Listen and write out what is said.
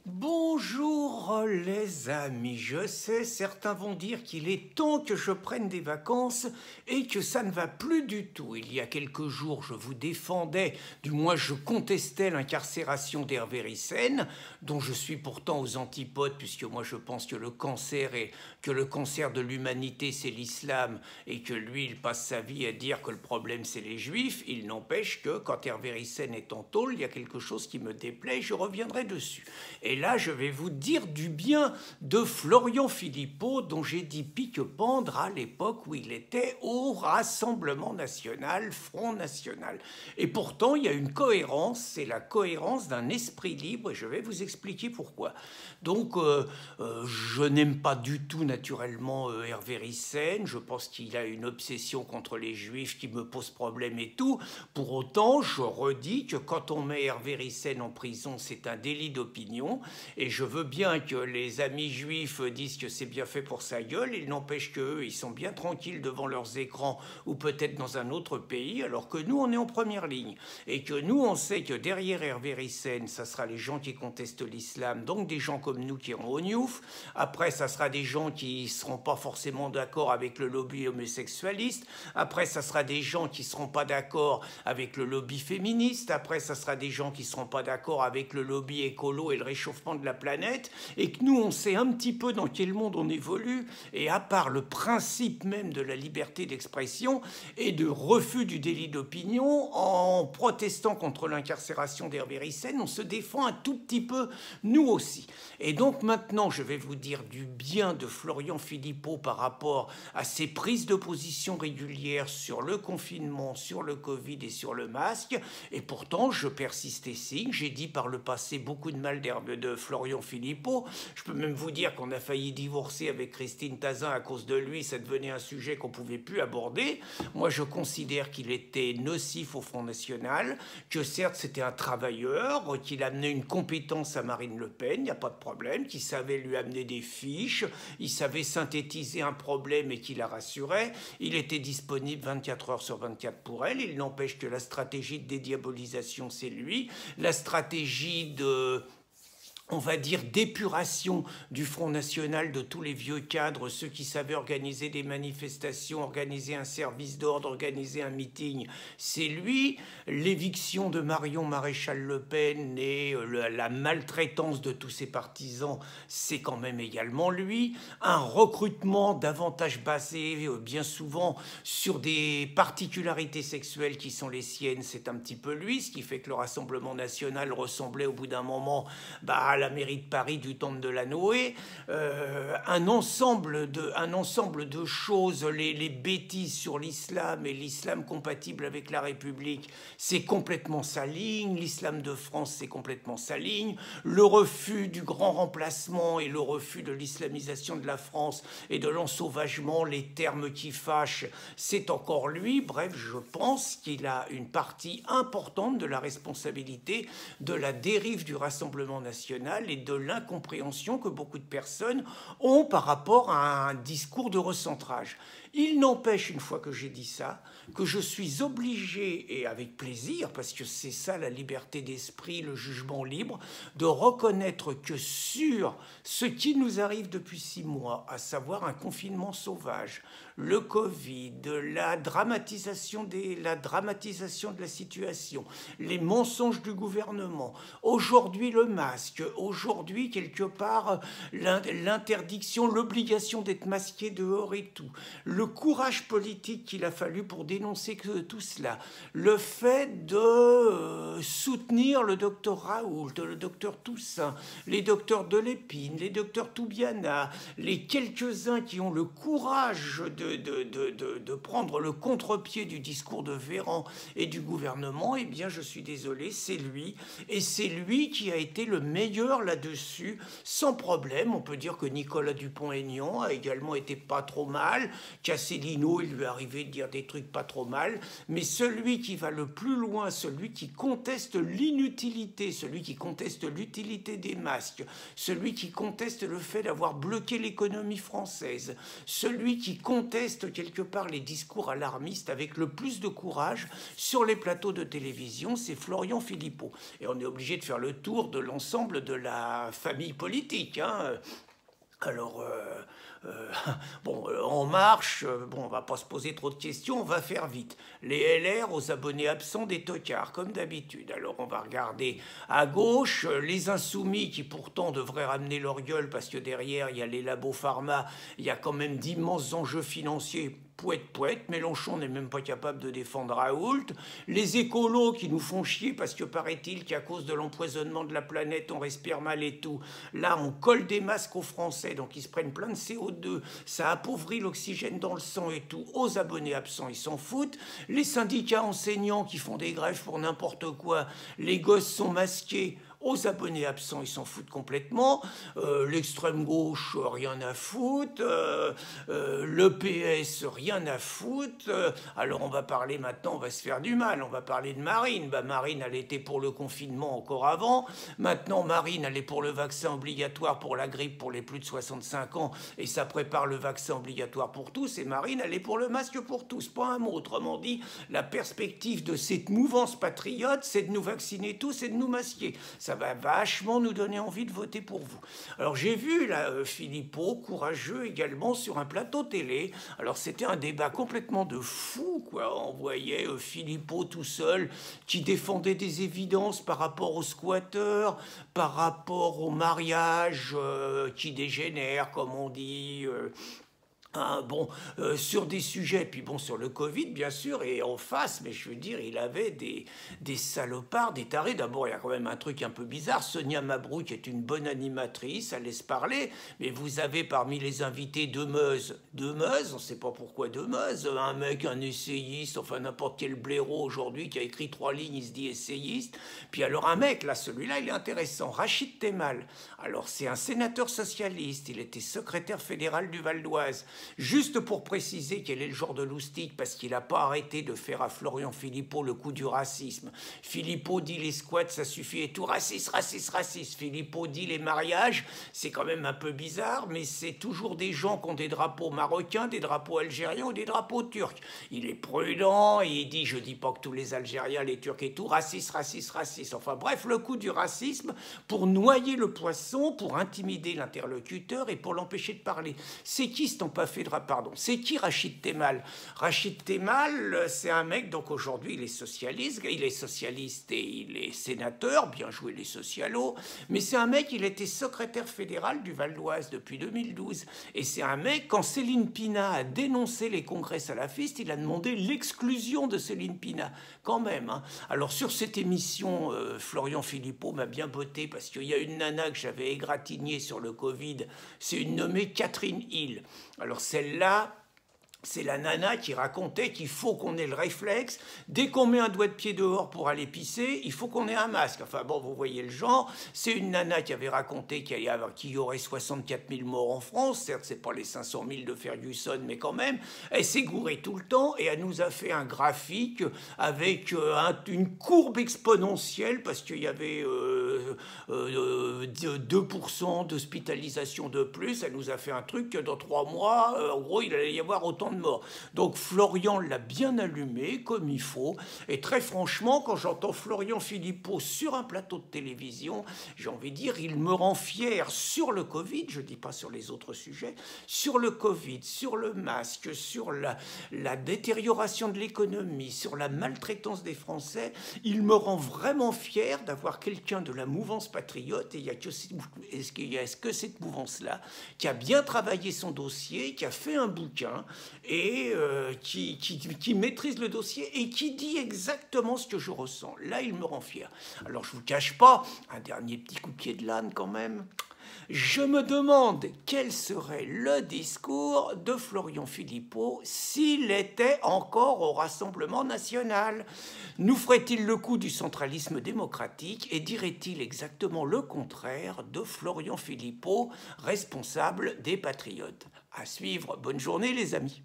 Bonjour les amis, je sais, certains vont dire qu'il est temps que je prenne des vacances et que ça ne va plus du tout. Il y a quelques jours, je vous défendais, du moins je contestais l'incarcération d'Hervé Ryssen, dont je suis pourtant aux antipodes, puisque moi je pense que le cancer de l'humanité c'est l'islam et que lui il passe sa vie à dire que le problème c'est les juifs. Il n'empêche que quand Hervé Ryssen est en tôle, il y a quelque chose qui me déplaît et je reviendrai dessus. Et là, je vais vous dire du bien de Florian Philippot, dont j'ai dit pique-pendre à l'époque où il était au Rassemblement national, Front national. Et pourtant, il y a une cohérence, c'est la cohérence d'un esprit libre, et je vais vous expliquer pourquoi. Donc, je n'aime pas du tout, naturellement, Hervé Ryssen. Je pense qu'il a une obsession contre les Juifs qui me pose problème et tout. Pour autant, je redis que quand on met Hervé Ryssen en prison, c'est un délit d'opinion. Et je veux bien que les amis juifs disent que c'est bien fait pour sa gueule. Il n'empêche qu'eux, ils sont bien tranquilles devant leurs écrans ou peut-être dans un autre pays, alors que nous, on est en première ligne. Et que nous, on sait que derrière Hervé Ryssen, ça sera les gens qui contestent l'islam, donc des gens comme nous qui iront au Niouf. Après, ça sera des gens qui ne seront pas forcément d'accord avec le lobby homosexualiste. Après, ça sera des gens qui ne seront pas d'accord avec le lobby féministe. Après, ça sera des gens qui ne seront pas d'accord avec le lobby écolo et le réchauffement de la planète, et que nous, on sait un petit peu dans quel monde on évolue, et à part le principe même de la liberté d'expression et de refus du délit d'opinion, en protestant contre l'incarcération d'Hervé Ryssen, on se défend un tout petit peu, nous aussi. Et donc maintenant, je vais vous dire du bien de Florian Philippot par rapport à ses prises de position régulières sur le confinement, sur le Covid et sur le masque, et pourtant, je persiste et signe. J'ai dit par le passé beaucoup de mal de Florian Philippot. Je peux même vous dire qu'on a failli divorcer avec Christine Tazin à cause de lui. Ça devenait un sujet qu'on ne pouvait plus aborder. Moi, je considère qu'il était nocif au Front National, que certes, c'était un travailleur, qu'il amenait une compétence à Marine Le Pen, il n'y a pas de problème, qu'il savait lui amener des fiches, il savait synthétiser un problème et qu'il la rassurait. Il était disponible 24 heures sur 24 pour elle. Il n'empêche que la stratégie de dédiabolisation, c'est lui. La stratégie de, on va dire, d'épuration du Front National de tous les vieux cadres, ceux qui savaient organiser des manifestations, organiser un service d'ordre, organiser un meeting, c'est lui. L'éviction de Marion Maréchal Le Pen et la maltraitance de tous ses partisans, c'est quand même également lui. Un recrutement davantage basé bien souvent sur des particularités sexuelles qui sont les siennes, c'est un petit peu lui, ce qui fait que le Rassemblement national ressemblait au bout d'un moment à la mairie de Paris du temps de Delanoë. Un ensemble de choses, les bêtises sur l'islam et l'islam compatible avec la République, c'est complètement sa ligne. L'islam de France, c'est complètement sa ligne. Le refus du grand remplacement et le refus de l'islamisation de la France et de l'ensauvagement, les termes qui fâchent, c'est encore lui. Bref, je pense qu'il a une partie importante de la responsabilité de la dérive du Rassemblement national et de l'incompréhension que beaucoup de personnes ont par rapport à un discours de recentrage. Il n'empêche, une fois que j'ai dit ça, que je suis obligé, et avec plaisir, parce que c'est ça la liberté d'esprit, le jugement libre, de reconnaître que sur ce qui nous arrive depuis 6 mois, à savoir un confinement sauvage, le Covid, la dramatisation de la situation, les mensonges du gouvernement, aujourd'hui le masque, aujourd'hui quelque part l'interdiction, l'obligation d'être masqué dehors et tout, le courage politique qu'il a fallu pour dénoncer tout cela, le fait de soutenir le docteur Raoult, le docteur Toussaint, les docteurs de Lépine, les docteurs Toubiana, les quelques-uns qui ont le courage de prendre le contre-pied du discours de Véran et du gouvernement, eh bien je suis désolé, c'est lui, et c'est lui qui a été le meilleur là-dessus, sans problème. On peut dire que Nicolas Dupont-Aignan a également été pas trop mal, Castellino, il lui est arrivé de dire des trucs pas trop mal, mais celui qui va le plus loin, celui qui conteste l'inutilité, celui qui conteste l'utilité des masques, celui qui conteste le fait d'avoir bloqué l'économie française, celui qui conteste conteste quelque part les discours alarmistes avec le plus de courage sur les plateaux de télévision, c'est Florian Philippot. Et on est obligé de faire le tour de l'ensemble de la famille politique, hein. Alors, bon, En Marche, bon, on va pas se poser trop de questions, on va faire vite. Les LR aux abonnés absents des tocards, comme d'habitude. Alors, on va regarder à gauche les Insoumis qui pourtant devraient ramener leur gueule parce que derrière, il y a les labos pharma, il y a quand même d'immenses enjeux financiers. Pouette, Mélenchon n'est même pas capable de défendre Raoult. Les écolos qui nous font chier parce que paraît-il qu'à cause de l'empoisonnement de la planète, on respire mal et tout. Là, on colle des masques aux Français, donc ils se prennent plein de CO2. Ça appauvrit l'oxygène dans le sang et tout. Aux abonnés absents, ils s'en foutent. Les syndicats enseignants qui font des grèves pour n'importe quoi. Les gosses sont masqués. Aux abonnés absents, ils s'en foutent complètement. L'extrême gauche, rien à foutre. Le PS, rien à foutre. Alors on va parler maintenant, on va se faire du mal. On va parler de Marine. Bah, Marine, elle était pour le confinement encore avant. Maintenant, Marine, elle est pour le vaccin obligatoire pour la grippe pour les plus de 65 ans. Et ça prépare le vaccin obligatoire pour tous. Et Marine, elle est pour le masque pour tous. Pas un mot. Autrement dit, la perspective de cette mouvance patriote, c'est de nous vacciner tous et de nous masquer. Ça va vachement nous donner envie de voter pour vous. Alors j'ai vu là Philippot, courageux également, sur un plateau télé. Alors c'était un débat complètement de fou, quoi. On voyait Philippot tout seul qui défendait des évidences par rapport aux squatteurs, par rapport au mariage qui dégénère, comme on dit. Sur des sujets, puis bon, sur le Covid, bien sûr, et en face, mais je veux dire, il avait des salopards, des tarés. D'abord, il y a quand même un truc un peu bizarre. Sonia Mabrouk est une bonne animatrice, elle laisse parler, mais vous avez parmi les invités Demeuse, on ne sait pas pourquoi Demeuse, un mec, un essayiste, enfin n'importe quel blaireau aujourd'hui qui a écrit 3 lignes, il se dit essayiste. Puis alors un mec, là, celui-là, il est intéressant, Rachid Temal. Alors c'est un sénateur socialiste, il était secrétaire fédéral du Val d'Oise. Juste pour préciser quel est le genre de loustique, parce qu'il n'a pas arrêté de faire à Florian Philippot le coup du racisme. Philippot dit les squats, ça suffit et tout. Raciste. Philippot dit les mariages, c'est quand même un peu bizarre, mais c'est toujours des gens qui ont des drapeaux marocains, des drapeaux algériens ou des drapeaux turcs. Il est prudent et il dit, je dis pas que tous les Algériens, les Turcs et tout, raciste. Enfin bref, le coup du racisme pour noyer le poisson, pour intimider l'interlocuteur et pour l'empêcher de parler. C'est qui ce pas fait pardon, c'est qui Rachid Temal? Rachid Temal, c'est un mec, donc aujourd'hui il est socialiste et il est sénateur, bien joué les socialos, mais c'est un mec, il était secrétaire fédéral du Val d'Oise depuis 2012, et c'est un mec, quand Céline Pina a dénoncé les congrès salafistes, il a demandé l'exclusion de Céline Pina, quand même, hein. Alors sur cette émission, Florian Philippot m'a bien botté, parce qu'il y a une nana que j'avais égratignée sur le Covid, c'est une nommée Catherine Hill. Alors celle-là, c'est la nana qui racontait qu'il faut qu'on ait le réflexe. Dès qu'on met un doigt de pied dehors pour aller pisser, il faut qu'on ait un masque. Enfin bon, vous voyez le genre. C'est une nana qui avait raconté qu'il y aurait 64 000 morts en France. Certes, c'est pas les 500 000 de Ferguson, mais quand même. Elle s'est gourée tout le temps et elle nous a fait un graphique avec une courbe exponentielle parce qu'il y avait 2% d'hospitalisation de plus. Elle nous a fait un truc que dans 3 mois, en gros, il allait y avoir autant de morts. Donc Florian l'a bien allumé comme il faut. Et très franchement, quand j'entends Florian Philippot sur un plateau de télévision, j'ai envie de dire, il me rend fier sur le Covid, je ne dis pas sur les autres sujets, sur le Covid, sur le masque, sur la détérioration de l'économie, sur la maltraitance des Français. Il me rend vraiment fier d'avoir quelqu'un de la mouvance patriote, et il y a que cette mouvance-là, qui a bien travaillé son dossier, qui a fait un bouquin, et qui maîtrise le dossier et qui dit exactement ce que je ressens. Là, il me rend fier. Alors, je ne vous cache pas, un dernier petit coup de pied de l'âne quand même. Je me demande quel serait le discours de Florian Philippot s'il était encore au Rassemblement national. Nous ferait-il le coup du centralisme démocratique et dirait-il exactement le contraire de Florian Philippot, responsable des Patriotes? À suivre. Bonne journée les amis.